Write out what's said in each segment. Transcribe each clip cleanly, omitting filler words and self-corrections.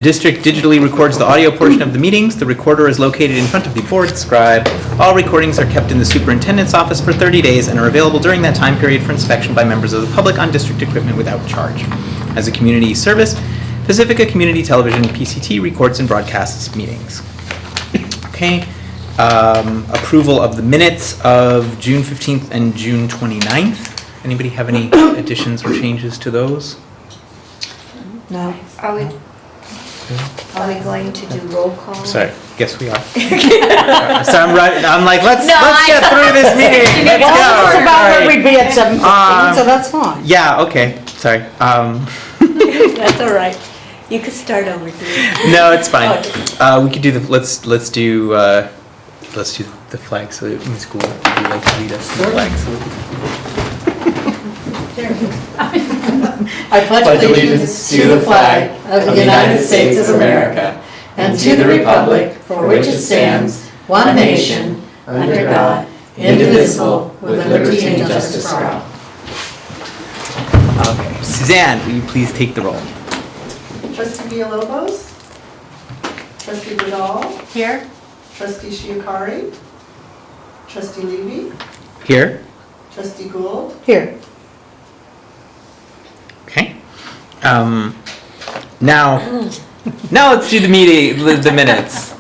District digitally records the audio portion of the meetings. The recorder is located in front of the board scribe. All recordings are kept in the superintendent's office for 30 days and are available during that time period for inspection by members of the public on district equipment without charge. As a community service, Pacifica Community Television, PCT, records and broadcasts meetings. Okay. Approval of the minutes of June 15th and June 29th. Anybody have any additions or changes to those? No. Are we going to do roll call? Sorry, yes we are. So I'm like, let's get through this meeting. Let's go. Well, about where we'd be at 7:15, so that's fine. Yeah, okay, sorry. That's all right. You could start over here. No, it's fine. Okay. We could do the, let's do the flag salute. Ms. Gould, would you like to lead us to the flag salute? I pledge allegiance to the flag of the United States of America and to the republic for which it stands, one nation, under God, indivisible, with liberty and justice for all. Okay. Suzanne, will you please take the roll? Trustee Villalobos? Trustee Vidal? Here. Trustee Shiakari? Trustee Levy? Here. Trustee Gould? Here. Okay. Now let's do the meeting, the minutes.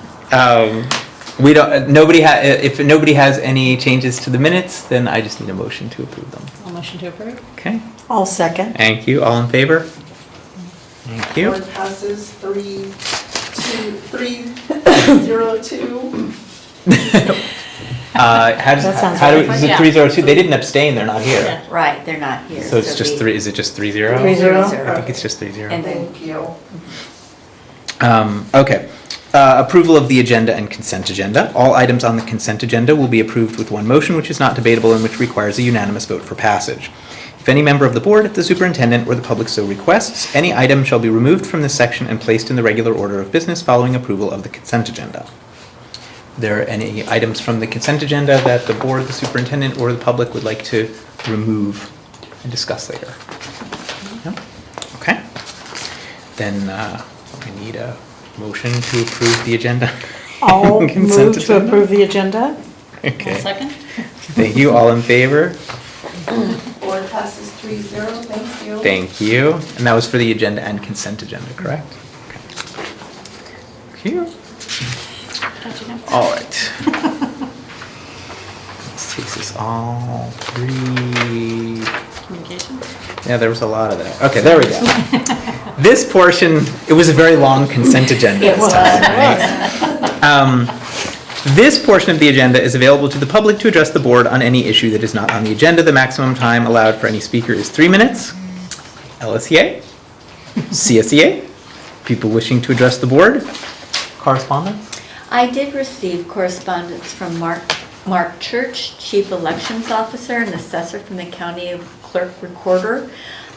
We don't. If nobody has any changes to the minutes, then I just need a motion to approve them. I'll motion to approve. Okay. I'll second. Thank you. All in favor? Thank you. Board passes 3-2. Is it 302? They didn't abstain. They're not here. Right, they're not here. So it's just three. Is it just 3-0? 3-0. I think it's just 3-0. And then Thank you. Okay. Approval of the agenda and consent agenda. All items on the consent agenda will be approved with one motion, which is not debatable and which requires a unanimous vote for passage. If any member of the board, the superintendent, or the public so requests, any item shall be removed from this section and placed in the regular order of business following approval of the consent agenda. Are there any items from the consent agenda that the board, the superintendent, or the public would like to remove and discuss later? No? Okay. Then we need a motion to approve the agenda. I'll Consent move to agenda? approve the agenda. Okay. Second. Thank you. All in favor? Board passes 3-0. Thank you. Thank you. And that was for the agenda and consent agenda, correct? Okay. Thank you. All right. Let's take this all three. Communication. Yeah, there was a lot of that. Okay, there we go. This portion, it was a very long consent agenda this time, right? This portion of the agenda is available to the public to address the board on any issue that is not on the agenda. The maximum time allowed for any speaker is 3 minutes. LSEA, CSEA, people wishing to address the board. Correspondence? I did receive correspondence from Mark Church, Chief Elections Officer and Assessor from the County Clerk Recorder,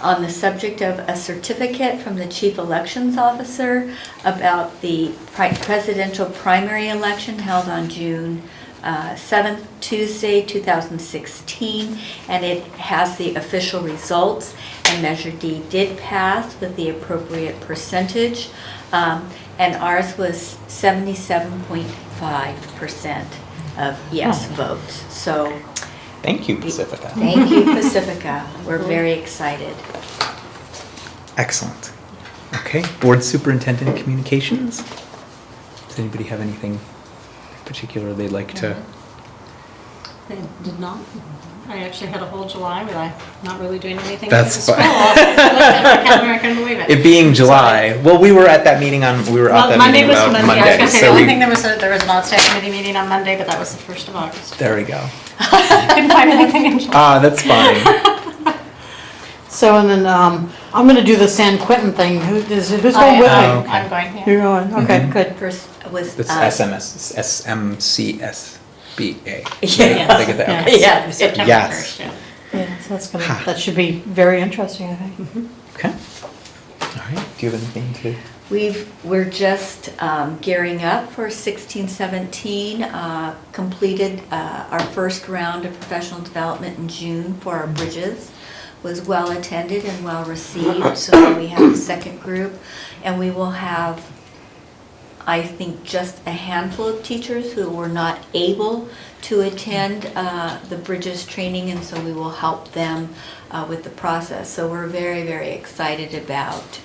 on the subject of a certificate from the Chief Elections Officer about the presidential primary election held on June 7th, Tuesday, 2016, and it has the official results, and Measure D did pass with the appropriate percentage, and ours was 77.5% of yes votes. So Thank you, Pacifica. thank you, Pacifica. We're very excited. Excellent. Okay, board superintendent communications. Does anybody have anything particular they'd like to? They did not. I actually had a whole July without not really doing anything. That's with the school. I couldn't believe it. It being July. Well, we were at that meeting on. We were at that Monday meeting was about Monday. I was gonna say, the so only we, thing there was an all-staff committee meeting on Monday, but that was the 1st of August. there we go. Couldn't find anything in July. That's fine. So, and then I'm going to do the San Quentin thing. Who's going with me? Oh, okay. I'm going here. You're going. Okay, good. First was It's SMS. It's SMCSBA. Yeah. Did I get that? Yeah. Okay. Yeah. September Yes. 1st, yeah. Yeah, so that should be very interesting, I think. Okay. All right. Do you have anything to? We're just gearing up for 16-17, completed our first round of professional development in June for our bridges. was well attended and well received. So we have a second group, and we will have, I think, just a handful of teachers who were not able to attend the Bridges training, and so we will help them with the process. So we're very, very excited about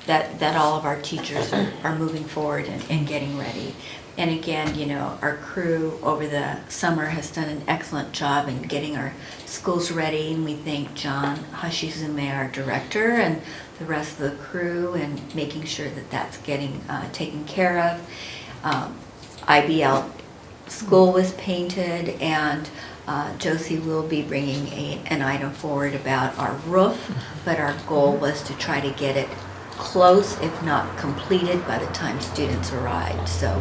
that all of our teachers are moving forward and getting ready. And again, you know, our crew over the summer has done an excellent job in getting our schools ready, and we thank John Hashizume, our director, and the rest of the crew, and making sure that that's getting taken care of. IBL school was painted, and Josie will be bringing an item forward about our roof, but our goal was to try to get it close, if not completed, by the time students arrived. So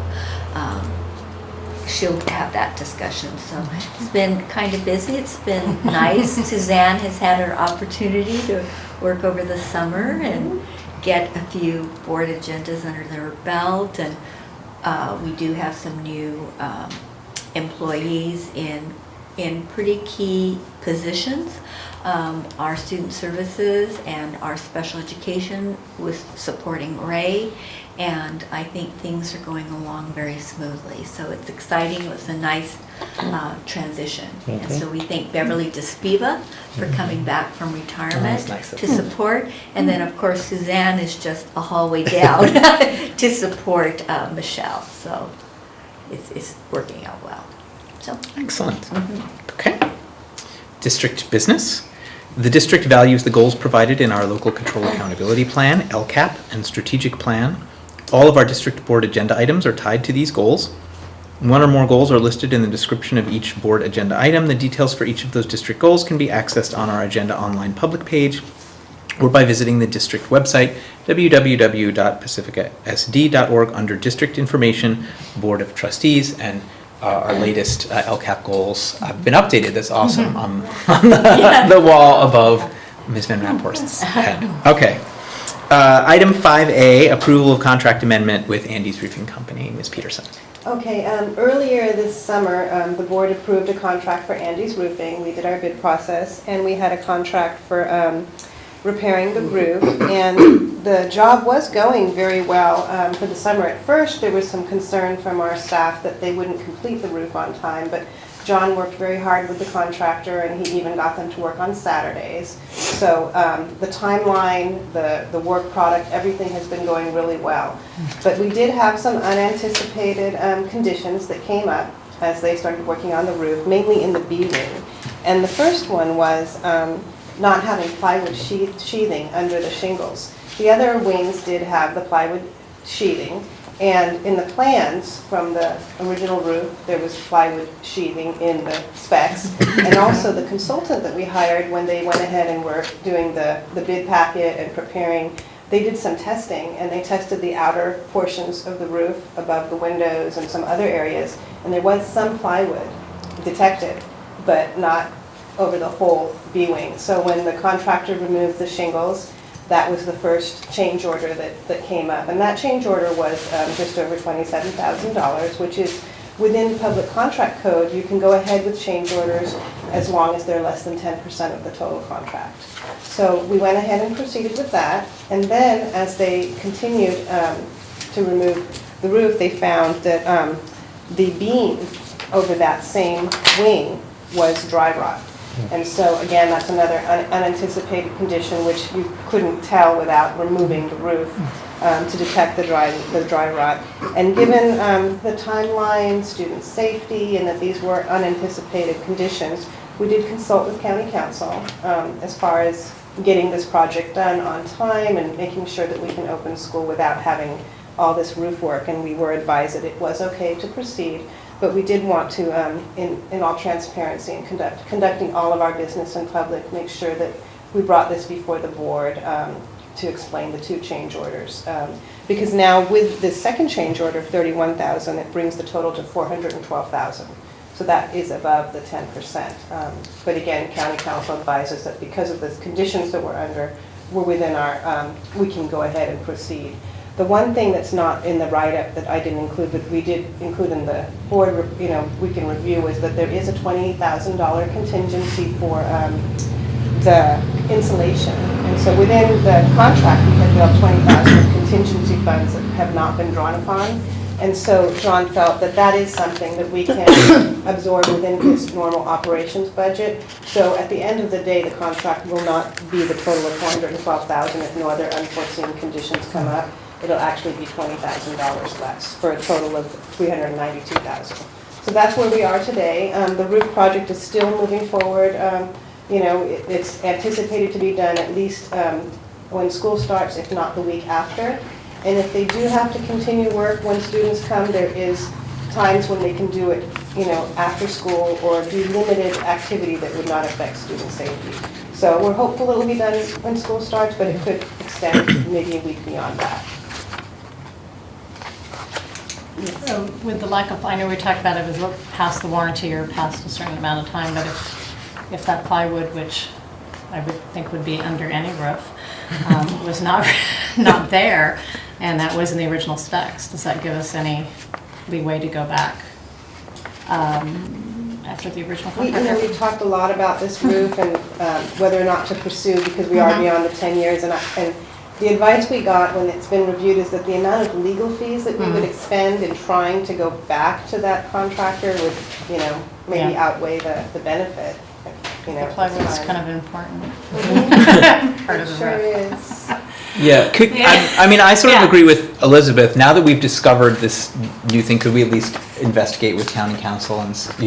she'll have that discussion. So it's been kind of busy. It's been nice. Suzanne has had her opportunity to work over the summer and get a few board agendas under their belt, and we do have some new employees in pretty key positions. Our student services and our special education was supporting Ray, and I think things are going along very smoothly. So it's exciting. It was a nice transition. And so we thank Beverly DeSpiva for coming back from retirement to support. And then, of course, Suzanne is just a hallway down to support Michelle. So it's working out well. So Excellent. Okay. District business. The district values the goals provided in our Local Control Accountability Plan, LCAP, and Strategic Plan. All of our district board agenda items are tied to these goals. One or more goals are listed in the description of each board agenda item. The details for each of those district goals can be accessed on our agenda online public page or by visiting the district website, www.pacificasd.org, under District Information, Board of Trustees, and our latest LCAP goals have been updated. That's awesome. On the wall above Ms. Van Rapphorst's head. Okay. Item 5A, approval of contract amendment with Andy's Roofing Company. Ms. Peterson. Okay, earlier this summer, the board approved a contract for Andy's Roofing. We did our bid process, and we had a contract for repairing the roof, and the job was going very well for the summer. At first, there was some concern from our staff that they wouldn't complete the roof on time, but John worked very hard with the contractor, and he even got them to work on Saturdays. So the timeline, the work product, everything has been going really well. But we did have some unanticipated conditions that came up as they started working on the roof, mainly in the B wing. And the first one was not having plywood sheathing under the shingles. The other wings did have the plywood sheathing, and in the plans from the original roof, there was plywood sheathing in the specs. And also the consultant that we hired, when they went ahead and were doing the bid packet and preparing, they did some testing, and they tested the outer portions of the roof above the windows and some other areas, and there was some plywood detected, but not over the whole B-wing. So when the contractor removed the shingles, that was the first change order that came up. And that change order was just over $27,000, which is within public contract code. You can go ahead with change orders as long as they're less than 10% of the total contract. So we went ahead and proceeded with that. And then as they continued to remove the roof, they found that the beam over that same wing was dry rot. And so again, that's another unanticipated condition which you couldn't tell without removing the roof to detect the dry rot. And given the timeline, student safety, and that these were unanticipated conditions, we did consult with County Council as far as getting this project done on time and making sure that we can open school without having all this roof work. And we were advised that it was okay to proceed. But we did want to, in all transparency and conducting all of our business in public, make sure that we brought this before the board to explain the two change orders. Because now with the second change order of $31,000, it brings the total to $412,000. So that is above the 10%. But again, County Council advises that because of the conditions that we're under, we're within our, we can go ahead and proceed. The one thing that's not in the write-up that I didn't include, but we did include in the board, we can review, is that there is a $28,000 contingency for the insulation. And so within the contract, we had built 20,000 of contingency funds that have not been drawn upon. And so John felt that that is something that we can absorb within his normal operations budget. So at the end of the day, the contract will not be the total of $412,000 if no other unforeseen conditions come up. It'll actually be $20,000 less for a total of $392,000. So that's where we are today. The roof project is still moving forward. You know, it's anticipated to be done at least when school starts, if not the week after. And if they do have to continue work when students come, there is times when they can do it, you know, after school or do limited activity that would not affect student safety. So we're hopeful it'll be done when school starts, but it could extend maybe a week beyond that. So with the lack of, I know we talked about it was past the warranty or past a certain amount of time, but if that plywood, which I would think would be under any roof, was not there, and that was in the original specs, does that give us any leeway to go back after the original contract? We talked a lot about this roof and whether or not to pursue, because we are beyond the 10 years. And the advice we got when it's been reviewed is that the amount of legal fees that we would expend in trying to go back to that contractor would, you know, maybe outweigh the benefit. You know, The plywood's kind of important part of It the sure roof. is. Yeah, I mean, I sort of agree with Elizabeth. Now that we've discovered this new thing, could we at least investigate with county council and send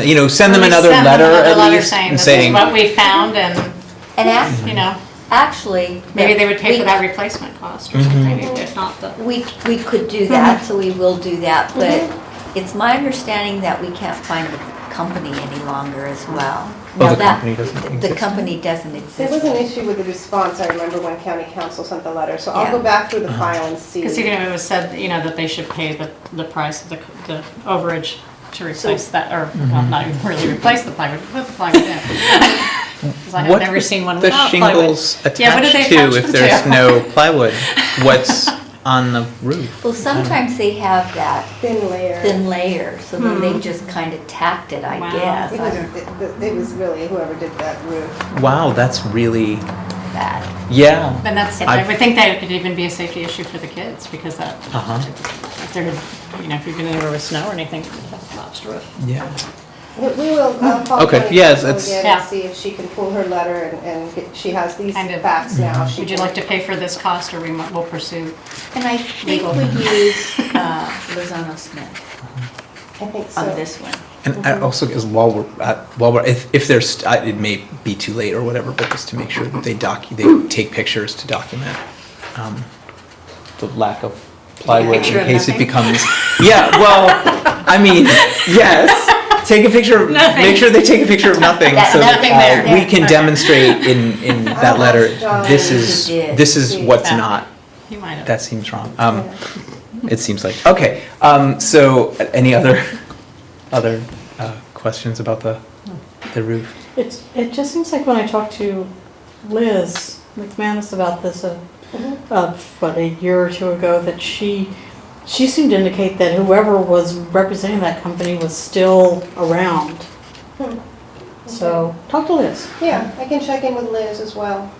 them another letter at least saying and this saying is what we found, and And you know, actually. maybe they would pay we- for that replacement cost or something, if not the. We could do that, so we will do that, but it's my understanding that we can't find the company any longer as well. Oh, Now the that- company doesn't The exist? company doesn't There exist. was an issue with the response, I remember, when county council sent the letter. So I'll Yeah. go back through the file and see. Because even if it was said, you know, that they should pay the price of the overage to replace that, or well, not even really replace the plywood, put the plywood in. Because I have what never seen one the without plywood. shingles Yeah, what do attached they to attach if them there's to? no plywood? What's on the roof? Well, sometimes they have that Thin layer. thin layer, so then they just kind of tacked it, I Wow. guess. It I was, don't it was really whoever did that roof. Wow, that's really that. yeah. And that's, I would think that it could even be a safety issue for the kids, because that, Uh-huh. if they're, you know, if you've been anywhere with snow or anything, you have a collapsed roof. Yeah. We will call Okay, county yes, council it's- again Yeah. and see if she can pull her letter and she has these Kind of. facts now. She Would you can- like to pay for this cost, or we'll pursue? And I think Legal. we use Lozano Smith I think so. on this one. And I also, as while we're if there's it may be too late or whatever, but just to make sure that they take pictures to document the lack of plywood picture in of case it nothing? becomes well. I mean, yes. Take a picture. Nothing. Make sure they take a picture of nothing, That- so nothing that there. we can demonstrate in that I'll letter. ask John This if is he did. this is what's Yeah. not. You might have. That seems wrong. It seems like okay. So any other questions about the roof? It just seems like when I talked to Liz McManus about this, what, a year or two ago, that she seemed to indicate that whoever was representing that company was still around. So, talk to Liz. Yeah, I can check in with Liz as well.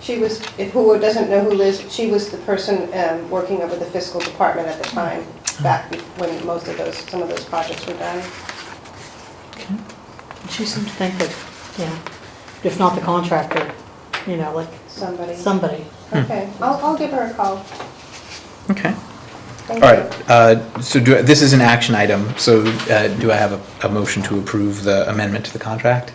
She was, if who doesn't know who Liz, she was the person working over the fiscal department at the time, back when some of those projects were done. She seemed to think that, if not the contractor, like Somebody. somebody. Okay, I'll give her a call. Okay. Thank All you. right. So this is an action item. So do I have a motion to approve the amendment to the contract?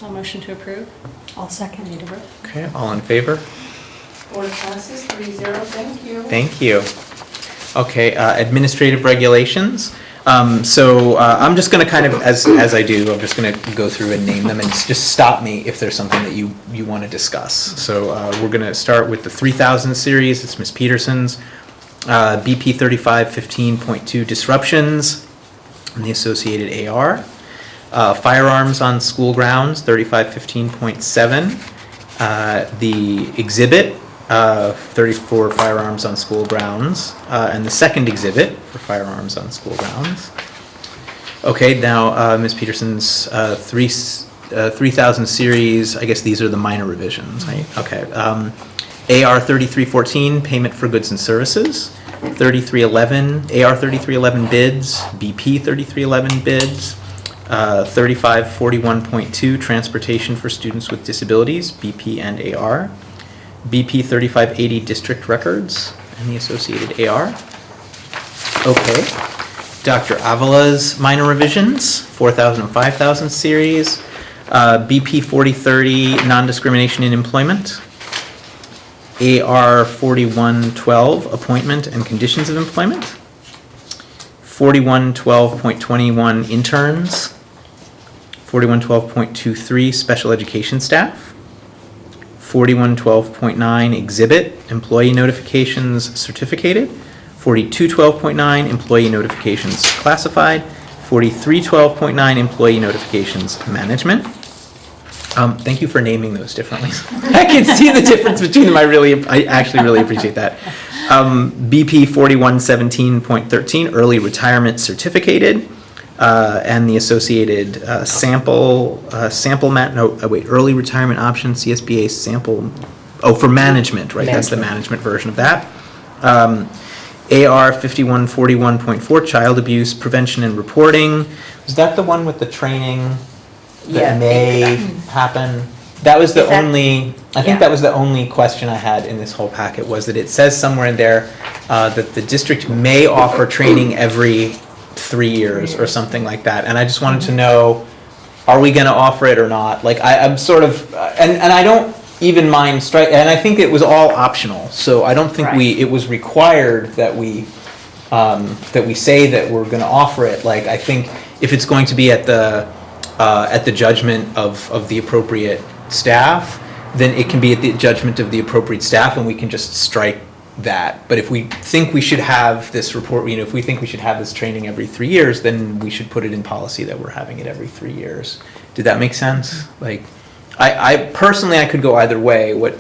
A motion to approve? I'll second. Need a roof? Okay. All in favor? Board passes 3-0, thank you. Thank you. Okay. Administrative regulations. So I'm just going to kind of, as I do, I'm just going to go through and name them, and just stop me if there's something that you want to discuss. So we're going to start with the 3000 series. It's Ms. Peterson's. BP 3515.2 disruptions and the associated AR. Firearms on school grounds 3515.7. The exhibit 34 firearms on school grounds, and the second exhibit for firearms on school grounds. Okay, now Ms. Peterson's 3000 series, I guess these are the minor revisions, right? Okay. AR 3314, payment for goods and services. 3311, AR 3311 bids, BP 3311 bids. 3541.2, transportation for students with disabilities, BP and AR. BP 3580, district records and the associated AR. Okay. Dr. Avila's minor revisions, 4000 and 5000 series. BP 4030, non-discrimination in employment. AR 4112, appointment and conditions of employment. 4112.21, interns. 4112.23, special education staff. 4112.9, exhibit, employee notifications certificated. 4212.9, employee notifications classified. 4312.9, employee notifications management. Thank you for naming those differently. I can see the difference between them. I actually really appreciate that. BP 4117.13, early retirement certificated, and the associated early retirement option, CSBA sample, for management, right? That's the management version of that. AR 5141.4, child abuse prevention and reporting. Was that the one with the training that may happen? That was the only, I think that was the only question I had in this whole packet, was that it says somewhere in there that the district may offer training every 3 years or something like that. And I just wanted to know, are we going to offer it or not? Like, I'm sort of, and I don't even mind and I think it was all optional. So I don't think it was required that we say that we're going to offer it. Like, I think if it's going to be at the judgment of the appropriate staff, then it can be at the judgment of the appropriate staff, and we can just strike that. But if we think we should have this report, if we think we should have this training every 3 years, then we should put it in policy that we're having it every 3 years. Did that make sense? Like, I personally, I could go either way. What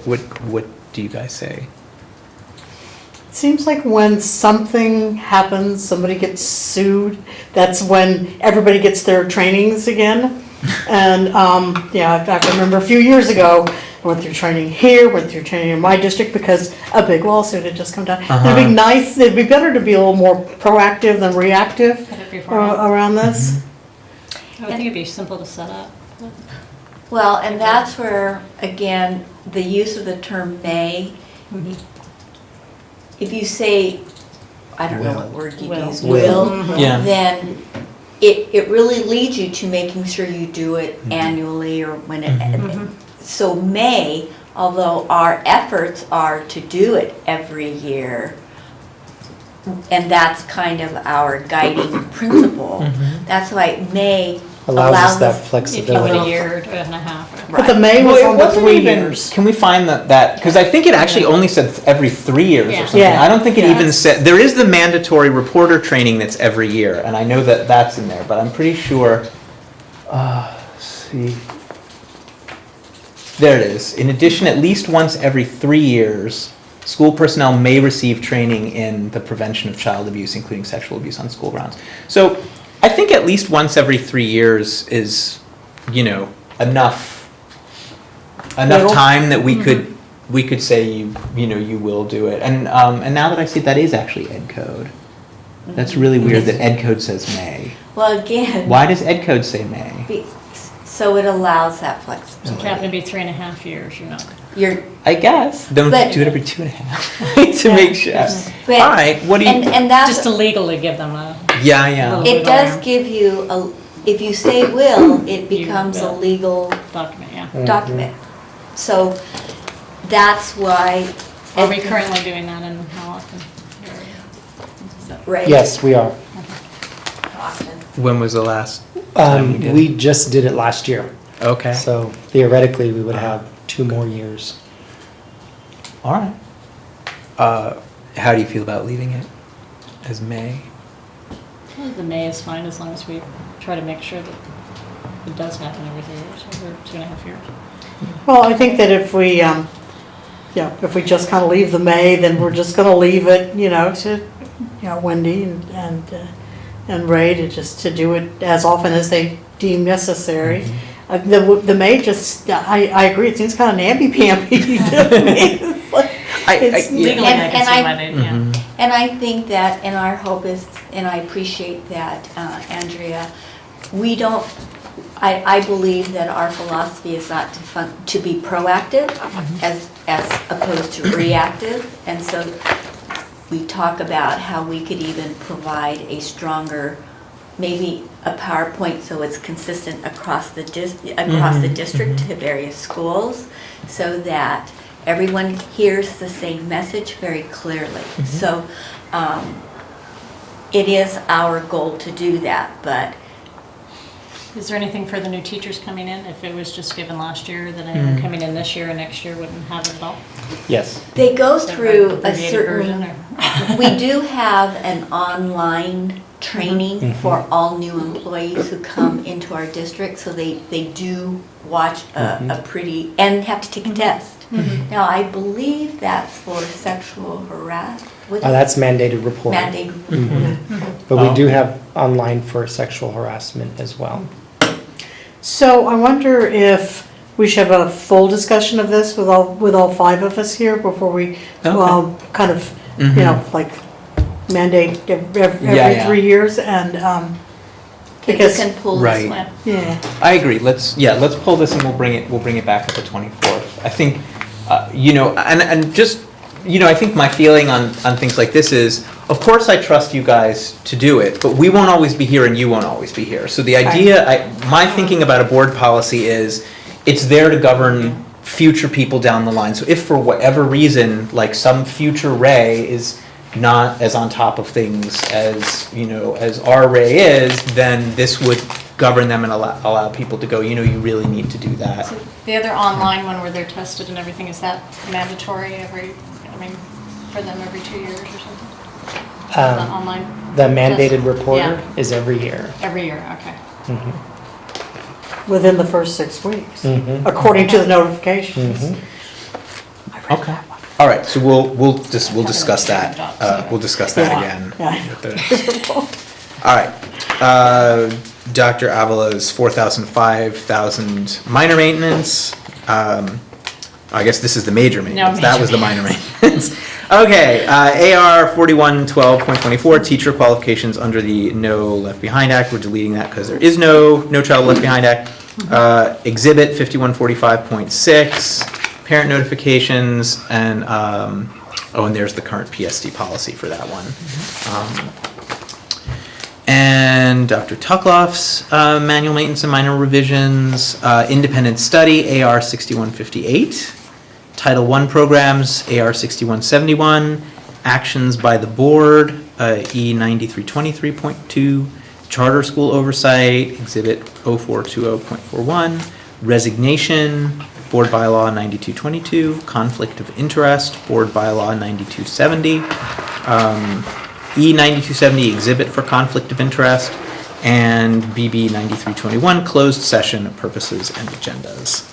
do you guys say? It seems like when something happens, somebody gets sued, that's when everybody gets their trainings again. And I remember a few years ago, I went through training here, went through training in my district because a big lawsuit had just come down. It'd be better to be a little more proactive than reactive around this. I would think it'd be simple to set up. Well, and that's where, again, the use of the term may, if you say, I don't know what word you use, will, then it really leads you to making sure you do it annually or when it, so may, although our efforts are to do it every year, and that's kind of our guiding principle, that's why may allows us that flexibility. If you went a year or 2.5. But the May was on the 3 years. Can we find that, because I think it actually only said every 3 years or something. Yeah. I don't think it even said, there is the mandatory reporter training that's every year, and I know that that's in there, but I'm pretty sure, let's see. There it is. In addition, at least once every 3 years, school personnel may receive training in the prevention of child abuse, including sexual abuse on school grounds. So I think at least once every 3 years is, enough time that we could say you will do it. And now that I see it, that is actually Ed Code. That's really weird that Ed Code says may. Well, again. Why does Ed Code say may? So it allows that flexibility. It happened to be 3.5 years, I guess. Don't do it every 2.5 to make sure. But, all right. What do you? And that's just to legally give them a. Yeah. It does give you if you say will, it becomes a legal document. So that's why. Are we currently doing that, and how often? Right. Yes, we are. Often. When was the last time we did it? We just did it last year. Okay. So theoretically, we would have 2 more years. All right. How do you feel about leaving it as May? The May is fine as long as we try to make sure that it does happen every 3 years or 2.5 years. Well, I think that if we just kind of leave the May, then we're just going to leave it, to Wendy and Ray to do it as often as they deem necessary. The May just, I agree, it seems kind of namby-pamby. It's Legally, I can And see I- why they, yeah. And I think that, and our hope is, and I appreciate that, Andrea, we don't, I believe that our philosophy is not to be proactive as opposed to reactive. And so we talk about how we could even provide a stronger, maybe a PowerPoint so it's consistent across the district to various schools, so that everyone hears the same message very clearly. So it is our goal to do that, but Is there anything for the new teachers coming in? If it was just given last year, that anyone coming in this year and next year wouldn't have it at all? Yes. they go Is that through the a abbreviated version, certain, or- we do have an online training for all new employees who come into our district, so they do watch a pretty, and have to take a test. Now, I believe that's for sexual harassment. That's mandated reporting. Mandated. But we do have online for sexual harassment as well. So I wonder if we should have a full discussion of this with all 5 of us here before we, kind of, like mandate every Yeah. 3 years and, You because, can pull Right. this one. yeah. I agree. Let's pull this and we'll bring it back at the 24th. I think, and just, I think my feeling on things like this is, of course I trust you guys to do it, but we won't always be here and you won't always be here. So the idea, my thinking about a board policy is, it's there to govern future people down the line. So if for whatever reason, like some future Ray is not as on top of things as, as our Ray is, then this would govern them and allow people to go, you really need to do that. So the other online one where they're tested and everything, is that mandatory for them every 2 years or something? The online? The mandated test? reporter Yeah. is every year. Every year, okay. Within the first 6 weeks, Mhm. according to the notifications. Okay. All right, so we'll discuss that. We'll discuss that Yeah. again. Yeah. All right. Dr. Avila's 4,000, 5,000 minor maintenance. I guess this is the major maintenance. That major was the minor maintenance. Okay, AR 4112.24, teacher qualifications under the No Left Behind Act. We're deleting that because there is no Child Left Behind Act. Exhibit 5145.6, parent notifications, and and there's the current PSD policy for that one. And Dr. Tuckloff's manual maintenance and minor revisions, independent study, AR 6158, Title I programs, AR 6171, actions by the board, E 9323.2, charter school oversight, Exhibit 0420.41, resignation, board bylaw 9222, conflict of interest, board bylaw 9270, E 9270, exhibit for conflict of interest, and BB 9321, closed session purposes and agendas.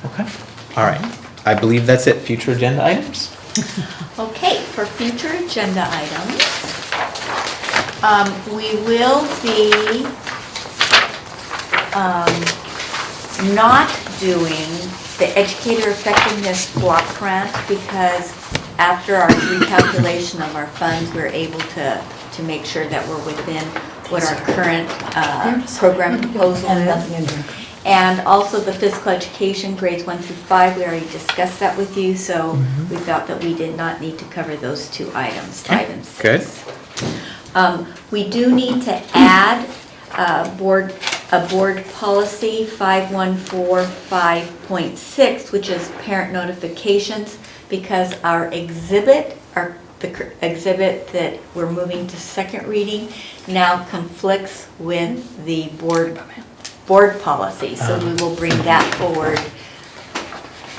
Okay, all right. I believe that's it. Future agenda items? Okay, for future agenda items, we will be not doing the educator effectiveness block grant because after our recalculation of our funds, we're able to make sure that we're within what our current program proposal is. And also the physical education, grades 1 through 5, we already discussed that with you, so we felt that we did not need to cover those 2 items, 5 and 6. Good. We do need to add a board policy 5145.6, which is parent notifications, because our exhibit, the exhibit that we're moving to second reading now conflicts with the board policy. So we will bring that forward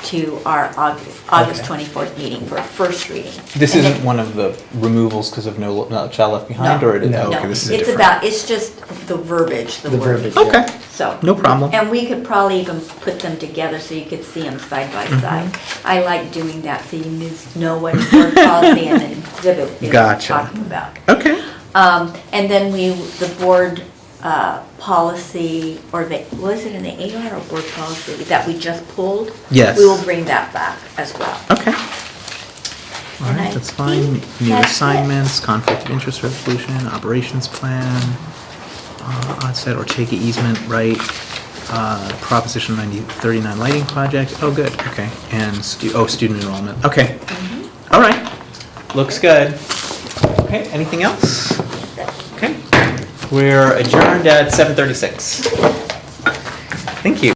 to our August 24th meeting for a first reading. This And isn't one of the removals because of no Child Left Behind, or it is? No. Okay, No, this is it's different. it's just the verbiage, the The wording. verbiage. Okay, So. no problem. And we could probably even put them together so you could see them side by side. I like doing that so you know what board policy and an exhibit is Gotcha. talking about. Okay. And then the board policy, or was it an AR or board policy that we just pulled? Yes. We will bring that back as well. Okay. All And right, I that's fine. think New that's it. assignments, conflict of interest resolution, operations plan, onset Ortega easement, right, Proposition 39 lighting project. Oh, good, okay. And, student enrollment. Okay. All right. Looks good. Okay, anything else? Okay. We're adjourned at 7:36. Thank you.